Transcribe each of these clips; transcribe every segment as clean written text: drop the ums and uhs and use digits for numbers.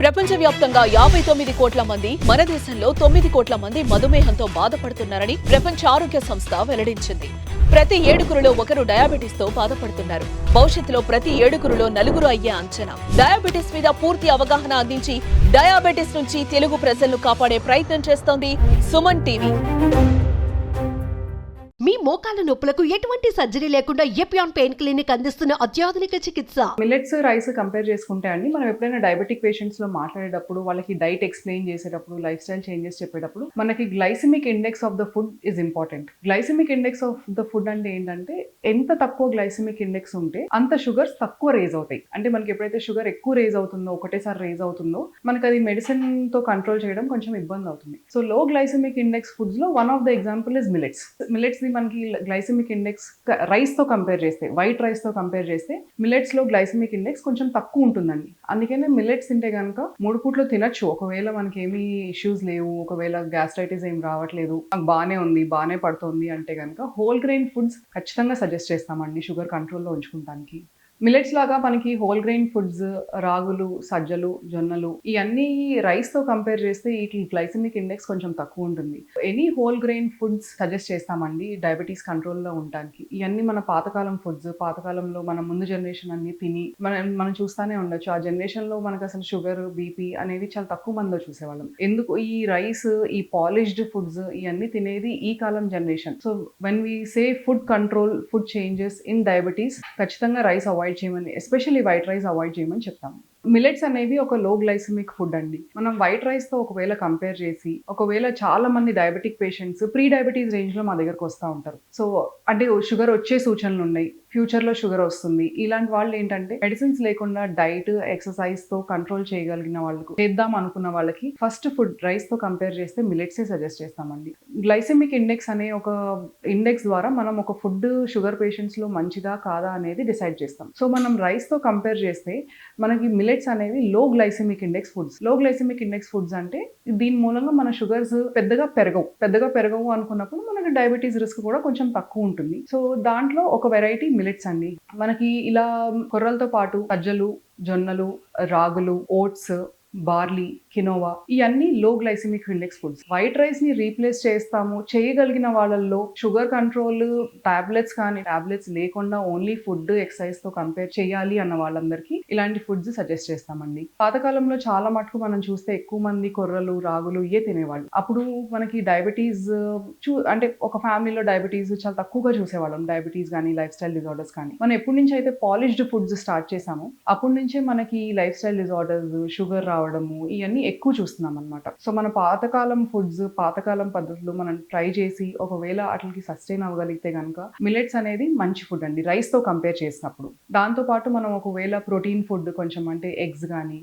ప్రపంచవ్యాప్తంగా 59 కోట్ల మంది, మన దేశంలో 9 కోట్ల మంది మధుమేహంతో బాధపడుతున్నారని ప్రపంచ ఆరోగ్య సంస్థ వెల్లడించింది. ప్రతి 7గురిలో ఒకరు డయాబెటిస్ తో బాధపడుతున్నారు. భవిష్యత్తులో ప్రతి 7గురిలో 4 అయ్యే అంచనా. డయాబెటిస్ మీద పూర్తి అవగాహన అందించి డయాబెటిస్ నుంచి తెలుగు ప్రజలను కాపాడే ప్రయత్నం చేస్తోంది సుమన్ టీవీ. మీ మోకాల నొప్పులకు ఎటువంటి సర్జరీ లేకుండా ఎపియాన్ పెయిన్ క్లినిక్ అందిస్తున్న అత్యాధునిక చికిత్స. మిల్లెట్స్ రైస్ కంపేర్ చేసుకుంటే అండి, మనం ఎప్పుడైనా డయాబెటిక్ పేషెంట్స్ లో మాట్లాడేటప్పుడు, వాళ్ళకి డైట్ ఎక్స్ప్లెయిన్ చేసేటప్పుడు, లైఫ్ స్టైల్ చేంజెస్ చెప్పేటప్పుడు మనకి glycemic index of the food is important. Glycemic index of the food అంటే ఏంటంటే, ఎంత తక్కువ గ్లైసిమిక్ ఇండెక్స్ ఉంటే అంత షుగర్స్ తక్కువ రేజ్ అవుతాయి. అంటే మనకి ఎప్పుడైతే షుగర్ ఎక్కువ రేజ్ అవుతుందో, ఒకటేసారి రేజ్ అవుతుందో, మనకి అది మెడిసిన్ తో కంట్రోల్ చేయడం కొంచెం ఇబ్బంది అవుతుంది. So low glycemic index foods లో one of the example is millets ది మనకి గ్లైసిమిక్ ఇండెక్స్ రైస్ తో కంపేర్ చేస్తే, వైట్ రైస్ తో కంపేర్ చేస్తే మిల్లెట్స్ లో గ్లైసిమిక్ ఇండెక్స్ కొంచెం తక్కువ ఉంటుందండి. అందుకనే మిల్లెట్స్ తింటే కనుక 3 పూట్లు తినచ్చు. ఒకవేళ మనకి ఏమీ ఇష్యూస్ లేవు, ఒకవేళ గ్యాస్ట్రైటిస్ ఏం రావట్లేదు, నాకు బాగానే ఉంది, బాగానే పడుతుంది అంటే కనుక హోల్ గ్రెయిన్ ఫుడ్స్ ఖచ్చితంగా సజెస్ట్ చేస్తామండి షుగర్ కంట్రోల్లో ఉంచుకుంటానికి. మిల్లెట్స్ లాగా మనకి హోల్ గ్రెయిన్ ఫుడ్స్, రాగులు, సజ్జలు, జొన్నలు, ఇవన్నీ రైస్ తో కంపేర్ చేస్తే వీటి గ్లైసిమిక్ ఇండెక్స్ కొంచెం తక్కువ ఉంటుంది. Any whole grain foods suggest చేస్తామండి డయాబెటీస్ కంట్రోల్లో ఉండడానికి. ఇవన్నీ మన పాతకాలం ఫుడ్స్, పాతకాలంలో మన ముందు జనరేషన్ అన్ని తిని మనం చూస్తానే ఉండొచ్చు. ఆ జనరేషన్ లో మనకు అసలు షుగర్, బీపీ అనేది చాలా తక్కువ మందిలో చూసేవాళ్ళం. ఎందుకు ఈ రైస్, ఈ పాలిష్డ్ ఫుడ్స్ ఇవన్నీ తినేది ఈ కాలం generation. So when we say food control, food changes in diabetes, ఖచ్చితంగా రైస్ అవాయిడ్ చేయమని, ఎస్పెషల్లీ వైట్ రైస్ అవాయిడ్ చేయమని చెప్తాము. మిల్లెట్స్ అనేవి ఒక లో గ్లైసిమిక్ ఫుడ్ అండి. మనం వైట్ రైస్ తో ఒకవేళ కంపేర్ చేసి, ఒకవేళ చాలా మంది diabetic patients pre diabetes range లో మా దగ్గరకు వస్తూ ఉంటారు. సో అంటే షుగర్ వచ్చే సూచనలు ఉన్నాయి, ఫ్యూచర్ లో షుగర్ వస్తుంది, ఇలాంటి వాళ్ళు ఏంటంటే మెడిసిన్స్ లేకుండా డైట్, ఎక్సర్సైజ్ తో కంట్రోల్ చేయగలిగిన వాళ్ళకు, చేద్దాం అనుకున్న వాళ్ళకి ఫస్ట్ ఫుడ్ రైస్ తో కంపేర్ చేస్తే మిల్లెట్సే సజెస్ట్ చేస్తామండి. గ్లైసిమిక్ ఇండెక్స్ అనే ఒక ఇండెక్స్ ద్వారా మనం ఒక ఫుడ్ షుగర్ పేషెంట్స్ లో మంచిదా కాదా అనేది డిసైడ్ చేస్తాం. సో మనం రైస్ తో కంపేర్ చేస్తే మనకి మిల్లెట్స్ అనేవి లో గ్లైసిమిక్ ఇండెక్స్ ఫుడ్స్. లో గ్లైసిమిక్ ఇండెక్స్ ఫుడ్స్ అంటే దీని మూలంగా మన షుగర్స్ పెద్దగా పెరగవు అనుకున్నప్పుడు మనకి డయాబెటీస్ రిస్క్ కూడా కొంచెం తక్కువ ఉంటుంది. సో దాంట్లో ఒక వెరైటీ మిల్లెట్స్ అండి. మనకి ఇలా కొర్రలతో పాటు సజ్జలు, జొన్నలు, రాగులు, ఓట్స్, బార్లీ, కినోవా, ఇవన్నీ లో glycemic index foods. White rice ని రీప్లేస్ చేస్తాము చేయగలిగిన వాళ్ళల్లో, షుగర్ కంట్రోల్ టాబ్లెట్స్ కానీ టాబ్లెట్స్ లేకుండా ఓన్లీ ఫుడ్, ఎక్సర్సైజ్ తో కంపేర్ చేయాలి అన్న వాళ్ళందరికీ ఇలాంటి ఫుడ్స్ సజెస్ట్ చేస్తామండి. పాతకాలంలో చాలా మటుకు మనం చూస్తే ఎక్కువ మంది కొర్రలు, రాగులు ఇవే తినేవాళ్ళు. అప్పుడు మనకి డయాబెటీస్ అంటే ఒక ఫ్యామిలీలో డయాబెటీస్ చాలా తక్కువగా చూసేవాళ్ళం. డయాబెటీస్ కానీ, లైఫ్ స్టైల్ డిజార్డర్స్ కానీ. మనం ఎప్పటి నుంచి అయితే పాలిష్డ్ ఫుడ్స్ స్టార్ట్ చేసామో అప్పటి నుంచే మనకి లైఫ్ స్టైల్ డిజార్డర్స్, షుగర్ రావడము, ఇవన్నీ ఎక్కువ చూస్తున్నాం అనమాట. సో మన పాతకాలం ఫుడ్స్, పాతకాలం పద్ధతులు మనం ట్రై చేసి ఒకవేళ అట్లకి సస్టైన్ అవ్వగలిగితే కనుక మిల్లెట్స్ అనేది మంచి ఫుడ్ అండి రైస్ తో కంపేర్ చేసినప్పుడు. దాంతో పాటు మనం ఒకవేళ ప్రోటీన్ ఫుడ్ కొంచెం, అంటే ఎగ్స్ కానీ,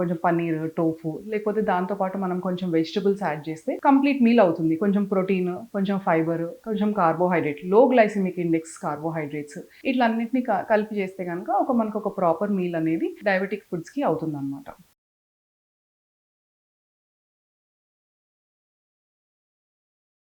కొంచెం పన్నీర్, టోఫు, లేకపోతే దాంతో పాటు మనం కొంచెం వెజిటబుల్స్ యాడ్ చేస్తే కంప్లీట్ మీల్ అవుతుంది. కొంచెం ప్రోటీన్, కొంచెం ఫైబర్, కొంచెం కార్బోహైడ్రేట్, లో గ్లైసిమిక్ ఇండెక్స్ కార్బోహైడ్రేట్స్, ఇట్లన్నిటిని కలిపి చేస్తే కనుక మనకు ఒక ప్రాపర్ మీల్ అనేది డయాబెటిక్ ఫుడ్స్ కి అవుతుంది అనమాట.